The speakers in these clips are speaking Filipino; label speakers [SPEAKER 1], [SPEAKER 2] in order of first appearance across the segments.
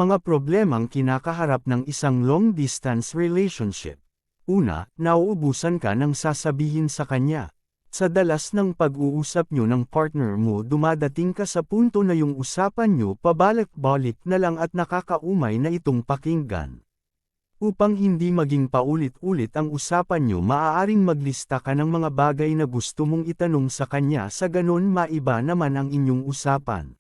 [SPEAKER 1] Mga problemang kinakaharap ng isang long-distance relationship. Una, nauubusan ka ng sasabihin sa kanya. Sa dalas ng pag-uusap nyo ng partner mo dumadating ka sa punto na yung usapan nyo pabalik-balik na lang at nakakaumay na itong pakinggan. Upang hindi maging paulit-ulit ang usapan nyo maaaring maglista ka ng mga bagay na gusto mong itanong sa kanya sa ganon maiba naman ang inyong usapan.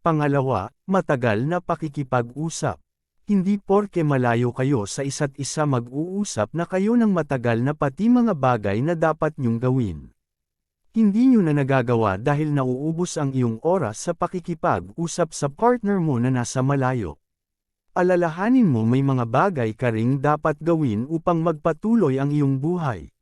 [SPEAKER 1] Pangalawa, matagal na pakikipag-usap. Hindi porke malayo kayo sa isa't isa mag-uusap na kayo ng matagal na pati mga bagay na dapat nyong gawin. Hindi nyo na nagagawa dahil nauubos ang iyong oras sa pakikipag-usap sa partner mo na nasa malayo. Alalahanin mo may mga bagay ka ring dapat gawin upang magpatuloy ang iyong buhay.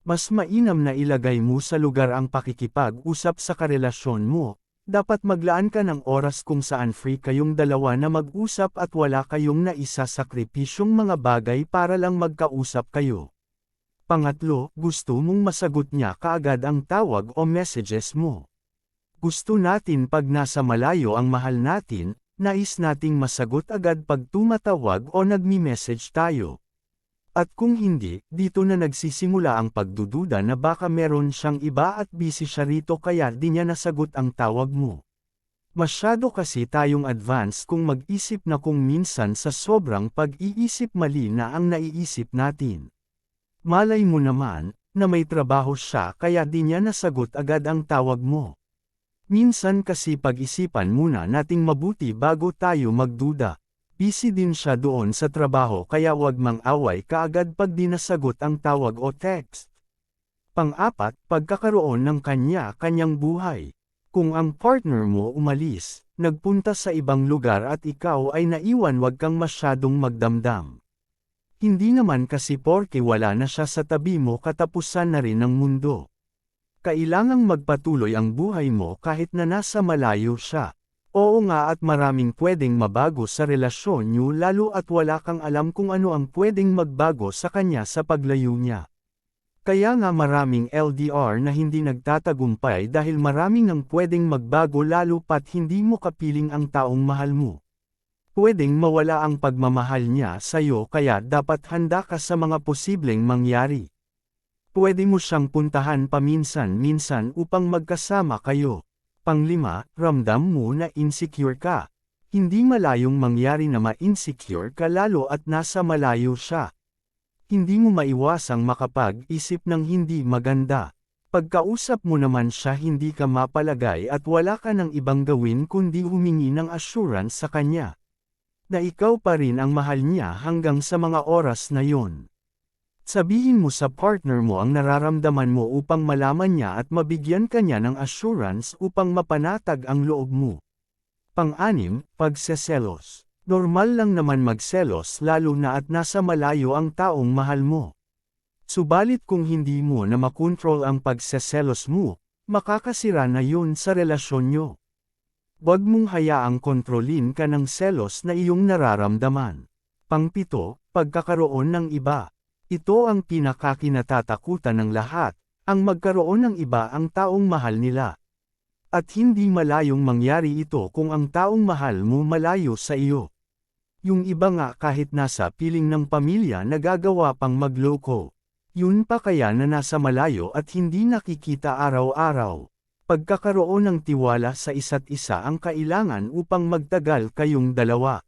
[SPEAKER 1] Mas mainam na ilagay mo sa lugar ang pakikipag-usap sa karelasyon mo. Dapat maglaan ka ng oras kung saan free kayong dalawa na mag-usap at wala kayong naisasakripisyong mga bagay para lang magkausap kayo. Pangatlo, gusto mong masagot niya kaagad ang tawag o messages mo. Gusto natin pag nasa malayo ang mahal natin, nais nating masagot agad pag tumatawag o nagmi-message tayo. At kung hindi, dito na nagsisimula ang pagdududa na baka meron siyang iba at busy siya rito kaya di niya nasagot ang tawag mo. Masyado kasi tayong advance kung mag-isip na kung minsan sa sobrang pag-iisip mali na ang naiisip natin. Malay mo naman, na may trabaho siya kaya di niya nasagot agad ang tawag mo. Minsan kasi pag-isipan muna nating mabuti bago tayo magduda. Busy din siya doon sa trabaho kaya wag mang-away kaagad pag di nasagot ang tawag o text. Pang-apat, pagkakaroon ng kanya-kanyang buhay. Kung ang partner mo umalis, nagpunta sa ibang lugar at ikaw ay naiwan wag kang masyadong magdamdam. Hindi naman kasi porke wala na siya sa tabi mo katapusan na rin ng mundo. Kailangang magpatuloy ang buhay mo kahit na nasa malayo siya. Oo nga at maraming pwedeng mabago sa relasyon nyo lalo at wala kang alam kung ano ang pwedeng magbago sa kanya sa paglayo niya. Kaya nga maraming LDR na hindi nagtatagumpay dahil maraming ang pwedeng magbago lalo pat hindi mo kapiling ang taong mahal mo. Pwedeng mawala ang pagmamahal niya sa'yo kaya dapat handa ka sa mga posibleng mangyari. Pwede mo siyang puntahan paminsan-minsan upang magkasama kayo. Panglima, ramdam mo na insecure ka. Hindi malayong mangyari na ma-insecure ka lalo at nasa malayo siya. Hindi mo maiwasang makapag-isip ng hindi maganda. Pagkausap mo naman siya hindi ka mapalagay at wala ka ng ibang gawin kundi humingi ng assurance sa kanya. Na ikaw pa rin ang mahal niya hanggang sa mga oras na yon. Sabihin mo sa partner mo ang nararamdaman mo upang malaman niya at mabigyan ka niya ng assurance upang mapanatag ang loob mo. Pang-anim, pagseselos. Normal lang naman magselos lalo na at nasa malayo ang taong mahal mo. Subalit kung hindi mo na makontrol ang pagseselos mo, makakasira na yun sa relasyon nyo. Huwag mong hayaang kontrolin ka ng selos na iyong nararamdaman. Pang-pito, pagkakaroon ng iba. Ito ang pinakakinatatakutan ng lahat, ang magkaroon ng iba ang taong mahal nila. At hindi malayong mangyari ito kung ang taong mahal mo malayo sa iyo. Yung iba nga kahit nasa piling ng pamilya nagagawa pang magloko. Yun pa kaya na nasa malayo at hindi nakikita araw-araw. Pagkakaroon ng tiwala sa isa't isa ang kailangan upang magtagal kayong dalawa.